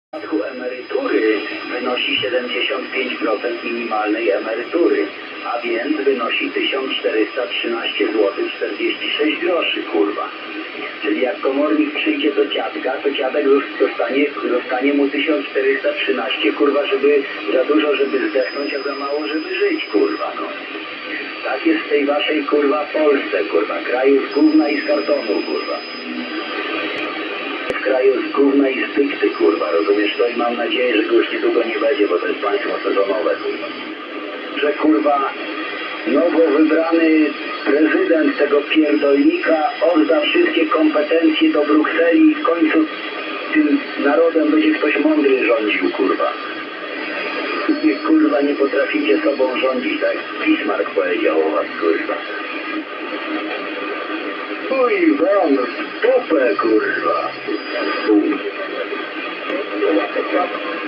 W przypadku emerytury wynosi 75% minimalnej emerytury, a więc wynosi 1413 zł 46 groszy, kurwa. Czyli jak komornik przyjdzie do dziadka, to dziadek dostanie mu 1413, kurwa, żeby za dużo, żeby zdechnąć, a za mało, żeby żyć, kurwa, no. Tak jest w tej waszej, kurwa, Polsce, kurwa, kraju z gówna i z kartonu, kurwa. W kraju z gówna i z dykty, kurwa, rozumiesz to? I mam nadzieję, że go już niedługo nie będzie, bo to jest państwo sezonowe, kurwa. Że, kurwa, nowo wybrany prezydent tego pierdolnika odda wszystkie kompetencje do Brukseli i w końcu tym narodem będzie ktoś mądry rządził, kurwa. Nie, kurwa, nie potraficie sobą rządzić, tak jak Bismarck powiedział o was, kurwa. Chuj wam w dupę, kurwa.